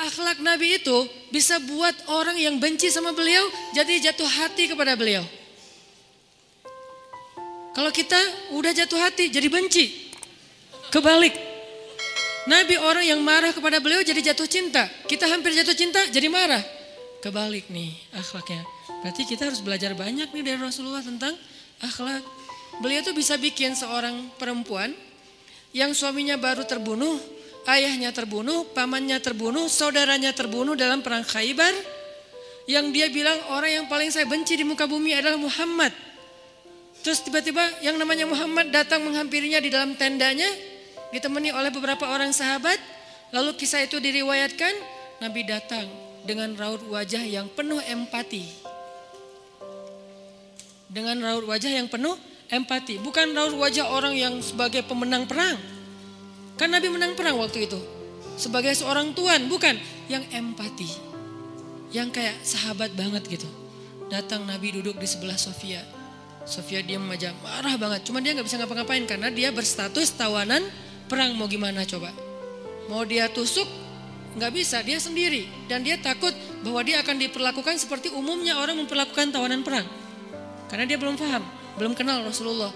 akhlak Nabi itu bisa buat orang yang benci sama beliau jadi jatuh hati kepada beliau. Kalau kita udah jatuh hati jadi benci. Kebalik. Nabi orang yang marah kepada beliau jadi jatuh cinta. Kita hampir jatuh cinta jadi marah. Kebalik nih akhlaknya. Berarti kita harus belajar banyak nih dari Rasulullah tentang akhlak. Beliau tuh bisa bikin seorang perempuan yang suaminya baru terbunuh, ayahnya terbunuh, pamannya terbunuh, saudaranya terbunuh dalam perang Khaybar. Yang dia bilang orang yang paling saya benci di muka bumi adalah Muhammad. Terus tiba-tiba yang namanya Muhammad datang menghampirinya di dalam tendanya, ditemani oleh beberapa orang sahabat. Lalu kisah itu diriwayatkan, Nabi datang dengan raut wajah yang penuh empati. Dengan raut wajah yang penuh empati. Bukan raut wajah orang yang sebagai pemenang perang. Kan Nabi menang perang waktu itu. Sebagai seorang tuan, bukan. Yang empati. Yang kayak sahabat banget gitu. Datang Nabi duduk di sebelah Sofia. Sofia diam aja, marah banget. Cuma dia gak bisa ngapa-ngapain karena dia berstatus tawanan perang. Mau gimana coba? Mau dia tusuk? Gak bisa, dia sendiri. Dan dia takut bahwa dia akan diperlakukan seperti umumnya orang memperlakukan tawanan perang. Karena dia belum paham, belum kenal Rasulullah.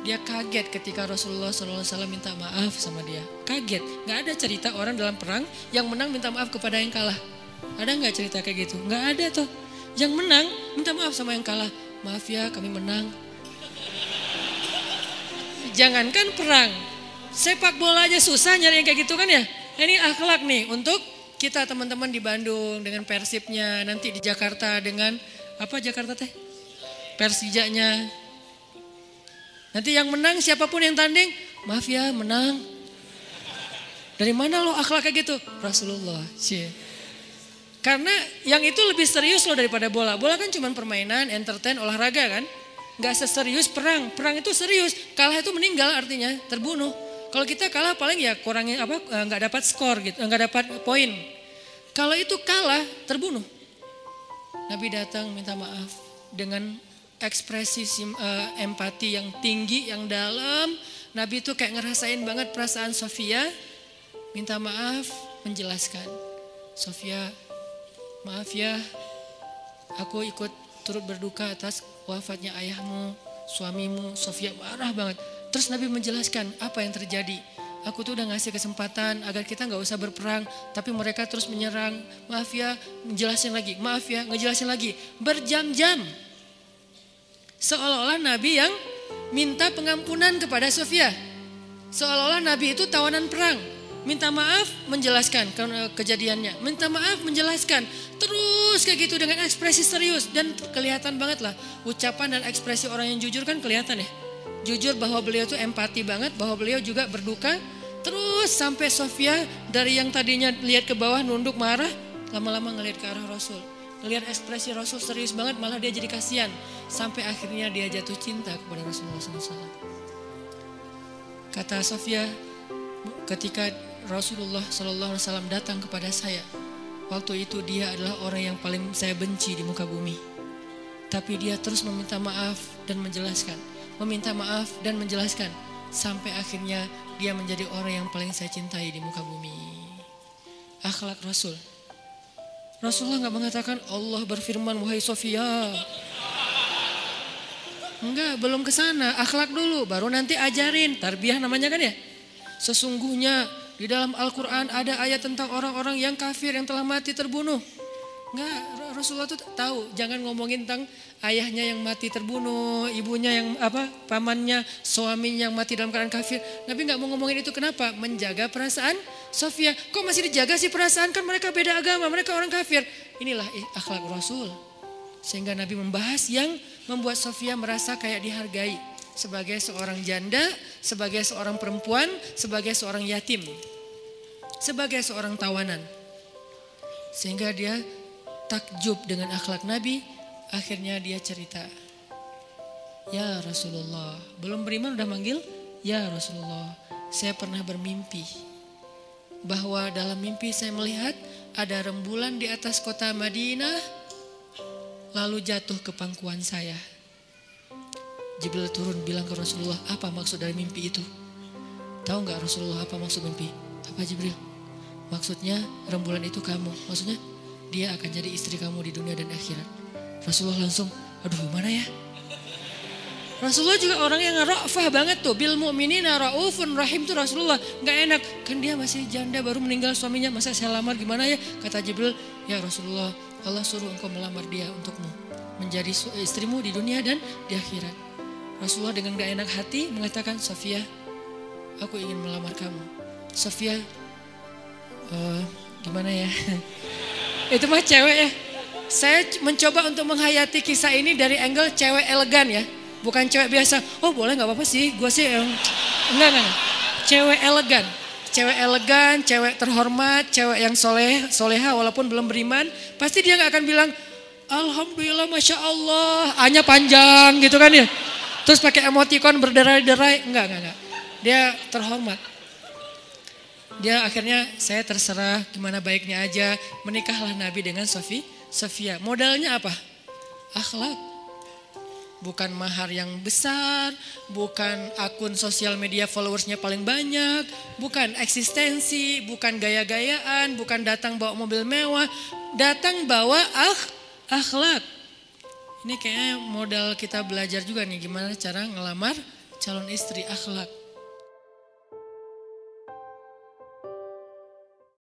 Dia kaget ketika Rasulullah SAW minta maaf sama dia. Kaget, gak ada cerita orang dalam perang yang menang minta maaf kepada yang kalah. Ada gak cerita kayak gitu? Gak ada tuh. Yang menang minta maaf sama yang kalah. Maaf ya kami menang. Jangankan perang, sepak bola aja susah nyari yang kayak gitu kan ya. Ini akhlak nih untuk kita teman-teman di Bandung dengan Persibnya, nanti di Jakarta dengan apa Jakarta teh? Persijanya. Nanti yang menang siapapun yang tanding, maaf ya menang. Dari mana lo akhlak kayak gitu? Rasulullah. Karena yang itu lebih serius loh daripada bola. Bola kan cuma permainan, entertain, olahraga kan. Gak seserius perang. Perang itu serius. Kalah itu meninggal artinya, terbunuh. Kalau kita kalah paling ya kurangin apa, gak dapat skor gitu, gak dapat poin. Kalau itu kalah, terbunuh. Nabi datang minta maaf dengan ekspresi empati yang tinggi, yang dalam. Nabi itu kayak ngerasain banget perasaan Sofia. Minta maaf, menjelaskan. Sofia, maaf ya, aku ikut turut berduka atas wafatnya ayahmu, suamimu. Sofia marah banget. Terus Nabi menjelaskan apa yang terjadi. Aku tuh udah ngasih kesempatan agar kita gak usah berperang. Tapi mereka terus menyerang. Maaf ya, ngejelasin lagi. Maaf ya, ngejelasin lagi. Berjam-jam. Seolah-olah Nabi yang minta pengampunan kepada Sofia. Seolah-olah Nabi itu tawanan perang. Minta maaf, menjelaskan kejadiannya. Minta maaf, menjelaskan. Terus kayak gitu dengan ekspresi serius. Dan kelihatan banget lah. Ucapan dan ekspresi orang yang jujur kan kelihatan ya. Jujur bahwa beliau tuh empati banget. Bahwa beliau juga berduka. Terus sampai Sofia dari yang tadinya lihat ke bawah nunduk marah. Lama-lama ngelihat ke arah Rasul. Ngelihat ekspresi Rasul serius banget. Malah dia jadi kasihan. Sampai akhirnya dia jatuh cinta kepada Rasulullah SAW. Kata Sofia, ketika Rasulullah SAW datang kepada saya, waktu itu dia adalah orang yang paling saya benci di muka bumi. Tapi dia terus meminta maaf dan menjelaskan. Meminta maaf dan menjelaskan. Sampai akhirnya dia menjadi orang yang paling saya cintai di muka bumi. Akhlak Rasul. Rasulullah gak mengatakan Allah berfirman wahai Sofia. Enggak, belum ke sana. Akhlak dulu, baru nanti ajarin. Tarbiyah namanya kan ya. Sesungguhnya di dalam Al-Quran ada ayat tentang orang-orang yang kafir yang telah mati terbunuh. Enggak, Rasulullah tuh tahu. Jangan ngomongin tentang ayahnya yang mati terbunuh, ibunya yang pamannya, suaminya yang mati dalam keadaan kafir. Nabi enggak mau ngomongin itu, kenapa? Menjaga perasaan Sofia. Kok masih dijaga sih perasaan? Kan mereka beda agama, mereka orang kafir. Inilah akhlak Rasul. Sehingga Nabi membahas yang membuat Sofia merasa kayak dihargai. Sebagai seorang janda, sebagai seorang perempuan, sebagai seorang yatim. Sebagai seorang tawanan. Sehingga dia takjub dengan akhlak Nabi. Akhirnya dia cerita. Ya Rasulullah. Belum beriman udah manggil. Ya Rasulullah. Saya pernah bermimpi. Bahwa dalam mimpi saya melihat ada rembulan di atas kota Madinah. Lalu jatuh ke pangkuan saya. Jibril turun bilang ke Rasulullah, apa maksud dari mimpi itu? Tahu gak Rasulullah apa maksud mimpi? Apa Jibril? Maksudnya rembulan itu kamu. Maksudnya dia akan jadi istri kamu di dunia dan akhirat. Rasulullah langsung, aduh gimana ya? Rasulullah juga orang yang ra'fah banget tuh. Bil mu'minina ra'ufun rahim tuh Rasulullah. Gak enak, kan dia masih janda baru meninggal suaminya. Masa saya lamar gimana ya? Kata Jibril, ya Rasulullah, Allah suruh engkau melamar dia untukmu. Menjadi istrimu di dunia dan di akhirat. Rasulullah dengan gak enak hati mengatakan, Sofia, aku ingin melamar kamu. Sofia, gimana ya? Itu mah cewek ya. Saya mencoba untuk menghayati kisah ini dari angle cewek elegan ya. Bukan cewek biasa, oh boleh gak apa-apa sih. Gue sih enggak. Cewek elegan. Cewek elegan, cewek terhormat, cewek yang soleha walaupun belum beriman. Pasti dia gak akan bilang, Alhamdulillah Masya Allah. A-nya panjang gitu kan ya. Terus pakai emoticon berderai-derai. Enggak. Dia terhormat. Dia akhirnya saya terserah gimana baiknya aja. Menikahlah Nabi dengan Sofia. Modalnya apa? Akhlak. Bukan mahar yang besar, bukan akun sosial media followersnya paling banyak, bukan eksistensi, bukan gaya-gayaan, bukan datang bawa mobil mewah, datang bawa akhlak. Ini kayaknya modal kita belajar juga nih gimana cara ngelamar calon istri, akhlak.